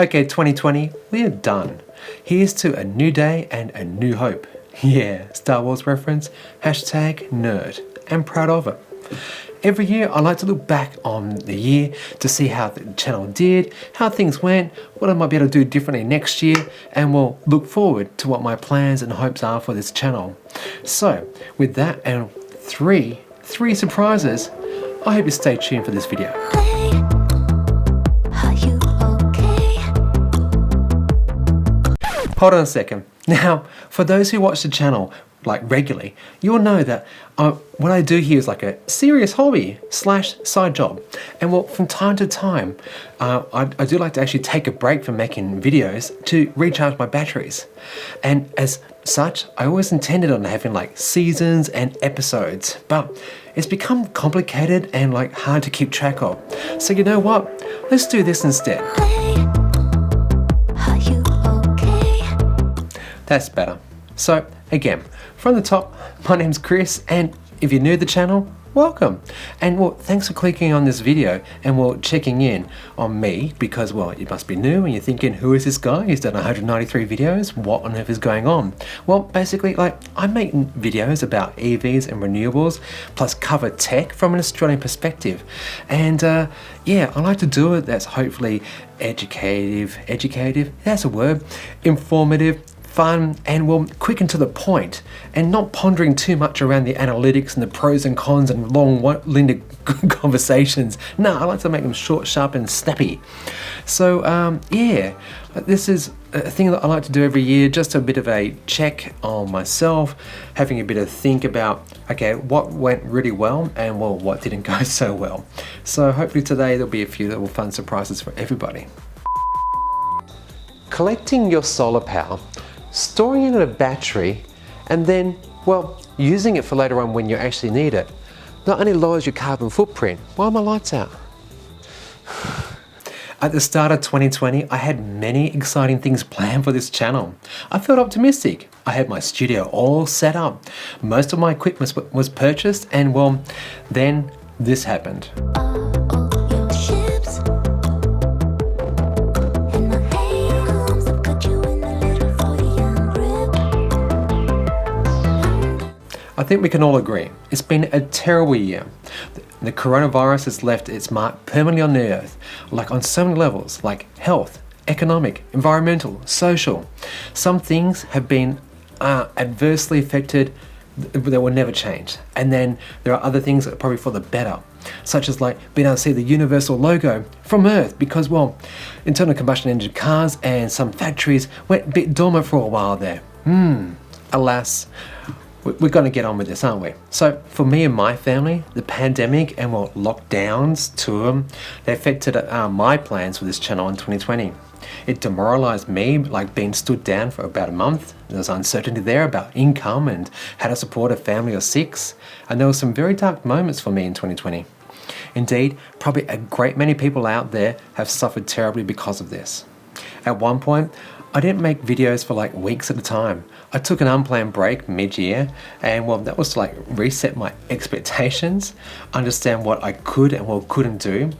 Okay, 2020, we are done. Here's to a new day and a new hope. Yeah, Star Wars reference, hashtag nerd, and proud of it. Every year, I like to look back on the year to see how the channel did, how things went, what I might be able to do differently next year, and we'll look forward to what my plans and hopes are for this channel. So, with that and three surprises, I hope you stay tuned for this video. Hold on a second. Now, for those who watch the channel regularly, you'll know that what I do here is like a serious hobby / side job. And well, from time to time, I do like to actually take a break from making videos to recharge my batteries. And as such, I always intended on having seasons and episodes, but it's become complicated and hard to keep track of. So you know what? Let's do this instead. That's better. So again, from the top, my name's Chris, and if you're new to the channel, welcome. And well, thanks for clicking on this video and checking in on me because you must be new and you're thinking, who is this guy? He's done 193 videos. What on earth is going on? Well, basically, I make videos about EVs and renewables, plus cover tech from an Australian perspective. And yeah, I like to do it that's hopefully educative, that's a word, informative, fun, and quick and to the point, and not pondering too much around the analytics and the pros and cons and long-winded conversations. No, I like to make them short, sharp, and snappy. So yeah, this is a thing that I like to do every year, just a bit of a check on myself, having a bit of think about, okay, what went really well and what didn't go so well. So hopefully today there'll be a few little fun surprises for everybody. Collecting your solar power, storing it in a battery, and then, using it for later on when you actually need it, not only lowers your carbon footprint. Why are my lights out? At the start of 2020, I had many exciting things planned for this channel. I felt optimistic. I had my studio all set up. Most of my equipment was purchased, and then this happened. I think we can all agree, it's been a terrible year. The coronavirus has left its mark permanently on the earth, on so many levels, like health, economic, environmental, social. Some things have been adversely affected that will never change. And then there are other things that are probably for the better, such as being able to see the universal logo from Earth because, internal combustion engine cars and some factories went a bit dormant for a while there. Alas. We're going to get on with this, aren't we? So for me and my family, the pandemic and lockdowns to them, they affected my plans for this channel in 2020. It demoralized me, being stood down for about a month. There was uncertainty there about income and how to support a family of 6. And there were some very dark moments for me in 2020. Indeed, probably a great many people out there have suffered terribly because of this. At one point, I didn't make videos for weeks at a time. I took an unplanned break mid-year and that was to reset my expectations, understand what I could and couldn't do.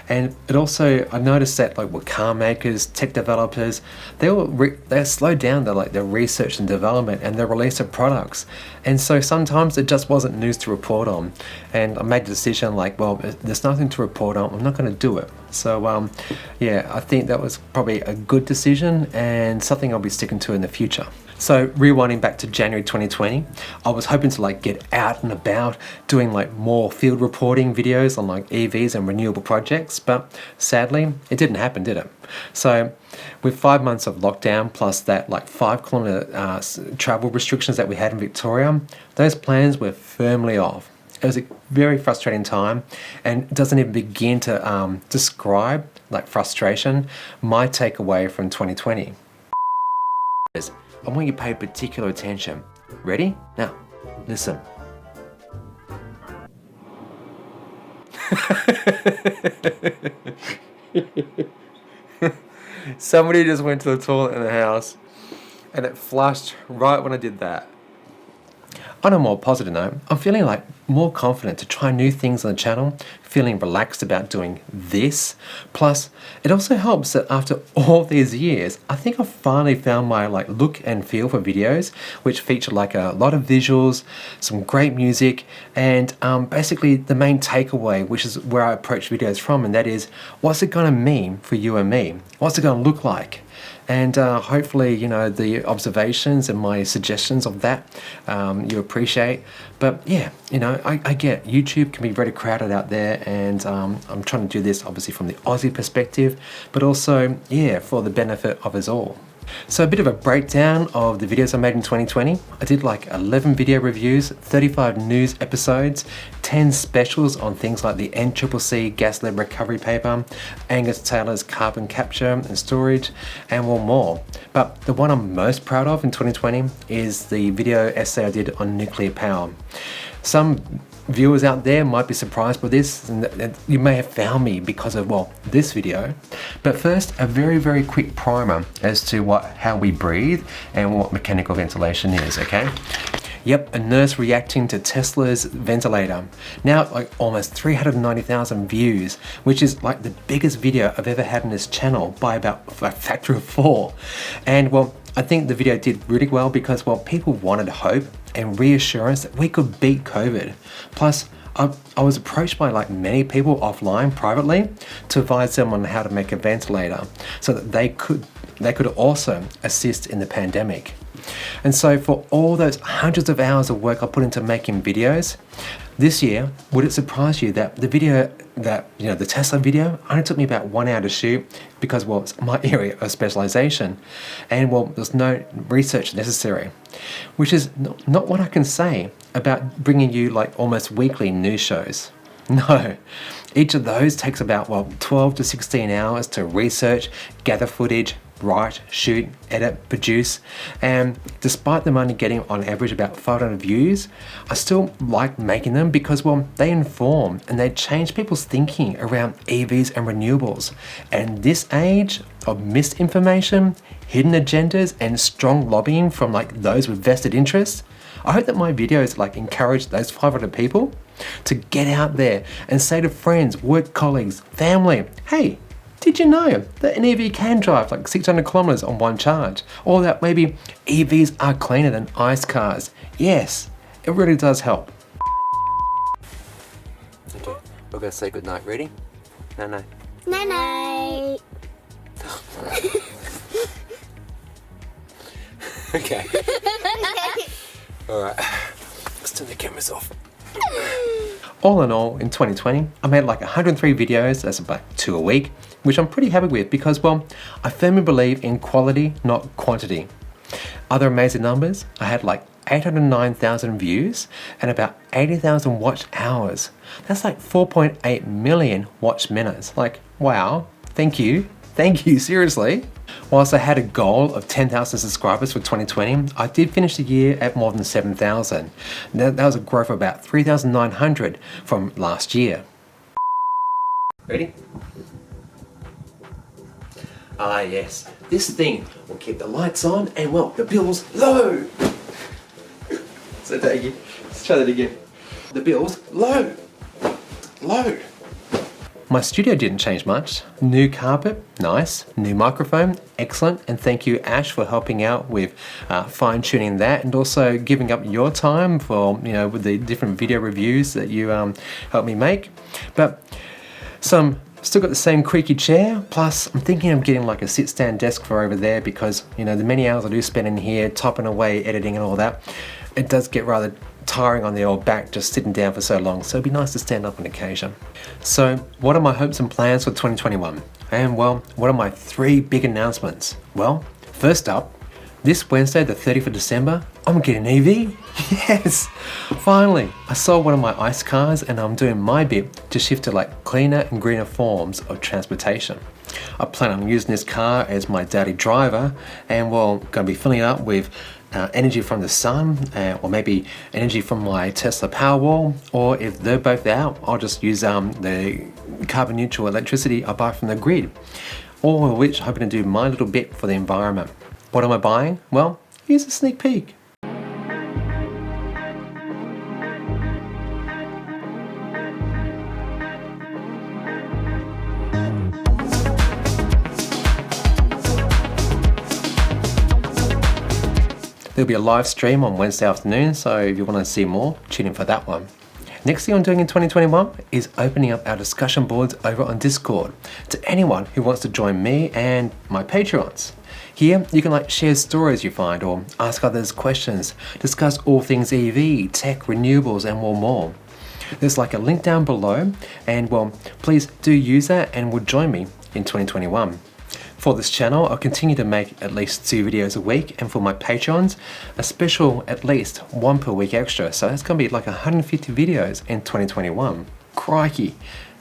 And it also, I noticed that what car makers, tech developers, they slowed down their research and development and their release of products. And so sometimes it just wasn't news to report on. And I made the decision there's nothing to report on, I'm not going to do it. So yeah, I think that was probably a good decision and something I'll be sticking to in the future. So rewinding back to January 2020, I was hoping to get out and about doing more field reporting videos on EVs and renewable projects, but sadly it didn't happen, did it? So with 5 months of lockdown plus that 5-kilometer travel restrictions that we had in Victoria, those plans were firmly off. It was a very frustrating time and it doesn't even begin to describe frustration, my takeaway from 2020. I want you to pay particular attention. Ready? Now, listen. Somebody just went to the toilet in the house and it flushed right when I did that. On a more positive note, I'm feeling more confident to try new things on the channel, feeling relaxed about doing this. Plus, it also helps that after all these years, I think I've finally found my look and feel for videos, which feature a lot of visuals, some great music, and basically the main takeaway, which is where I approach videos from, and that is, what's it gonna mean for you and me? What's it gonna look like? And hopefully, the observations and my suggestions of that you appreciate. But yeah, I get YouTube can be very crowded out there, and I'm trying to do this obviously from the Aussie perspective, but also, yeah, for the benefit of us all. So a bit of a breakdown of the videos I made in 2020. I did 11 video reviews, 35 news episodes, 10 specials on things like the NCCC gas lead recovery paper, Angus Taylor's carbon capture and storage, and more. But the one I'm most proud of in 2020 is the video essay I did on nuclear power. Some viewers out there might be surprised by this, and you may have found me because of, this video. But first, a very quick primer as to how we breathe and what mechanical ventilation is, okay? Yep, a nurse reacting to Tesla's ventilator. Now almost 390,000 views, which is the biggest video I've ever had on this channel by about a factor of 4. And I think the video did really well because, people wanted hope and reassurance that we could beat COVID. Plus, I was approached by many people offline privately to advise them on how to make a ventilator so that they could also assist in the pandemic. And so for all those hundreds of hours of work I put into making videos, this year, would it surprise you that the video the Tesla video only took me about 1 hour to shoot because, it's my area of specialization, and there's no research necessary, which is not what I can say about bringing you almost weekly news shows. No, each of those takes about 12 to 16 hours to research, gather footage, write, shoot, edit, produce, and despite them only getting on average about 500 views, I still like making them because, they inform and they change people's thinking around EVs and renewables. And this age of misinformation, hidden agendas, and strong lobbying from those with vested interests, I hope that my videos encourage those 500 people to get out there and say to friends, work colleagues, family, hey, did you know that an EV can drive 600 kilometers on one charge? Or that maybe EVs are cleaner than ICE cars? Yes, it really does help. Okay, we're gonna say goodnight. Ready? No. Night. Okay. Alright, let's turn the cameras off. All in all, in 2020, I made 103 videos, that's about 2 a week, which I'm pretty happy with because, I firmly believe in quality, not quantity. Other amazing numbers, I had 809,000 views and about 80,000 watch hours. That's 4.8 million watch minutes. Wow, thank you, seriously. Whilst I had a goal of 10,000 subscribers for 2020, I did finish the year at more than 7,000. That was a growth of about 3,900 from last year. Ready? Ah yes, this thing will keep the lights on and the bills low. So let's try that again. The bills low. My studio didn't change much. New carpet, nice. New microphone, excellent. And thank you, Ash, for helping out with fine-tuning that and also giving up your time for, with the different video reviews that you helped me make. But still got the same creaky chair, plus I'm thinking of getting a sit-stand desk for over there because, the many hours I do spend in here typing away, editing and all that, it does get rather tiring on the old back just sitting down for so long, so it'd be nice to stand up on occasion. So what are my hopes and plans for 2021? And what are my 3 big announcements? Well, first up, this Wednesday the 30th of December, I'm getting an EV. Yes, finally. I sold one of my ICE cars and I'm doing my bit to shift to cleaner and greener forms of transportation. I plan on using this car as my daily driver and going to be filling it up with energy from the sun, or maybe energy from my Tesla Powerwall, or if they're both out, I'll just use the carbon neutral electricity I buy from the grid, all of which I'm hoping to do my little bit for the environment. What am I buying? Well, here's a sneak peek. There'll be a live stream on Wednesday afternoon, so if you want to see more, tune in for that one. Next thing I'm doing in 2021 is opening up our discussion boards over on Discord to anyone who wants to join me and my Patreons. Here, you can share stories you find or ask others questions, discuss all things EV, tech, renewables, and more. There's a link down below, and please do use that and will join me in 2021. For this channel, I'll continue to make at least 2 videos a week, and for my Patreons, a special at least 1 per week extra. So that's going to be 150 videos in 2021. Crikey.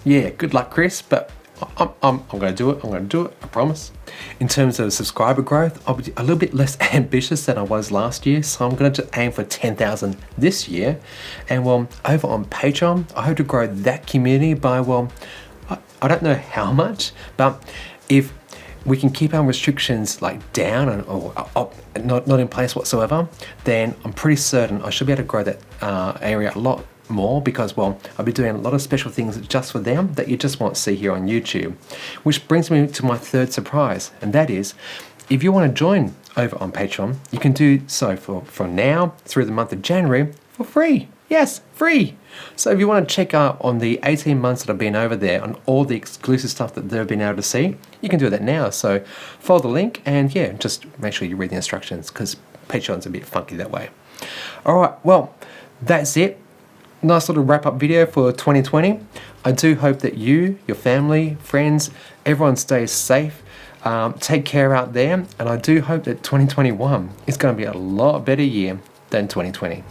Yeah, good luck, Chris, but I'm going to do it. I'm going to do it, I promise. In terms of subscriber growth, I'll be a little bit less ambitious than I was last year, so I'm going to aim for 10,000 this year. And over on Patreon, I hope to grow that community by, I don't know how much, but if we can keep our restrictions down or up, not in place whatsoever, then I'm pretty certain I should be able to grow that area a lot more, because I'll be doing a lot of special things just for them that you just won't see here on YouTube. Which brings me to my third surprise, and that is, if you want to join over on Patreon, you can do so from now through the month of January for free. Yes, free. So if you want to check out on the 18 months that I've been over there on all the exclusive stuff that they've been able to see, you can do that now. So follow the link and just make sure you read the instructions, because Patreon's a bit funky that way. Alright, that's it. Nice little wrap-up video for 2020. I do hope that you, your family, friends, everyone stays safe. Take care out there, and I do hope that 2021 is going to be a lot better year than 2020.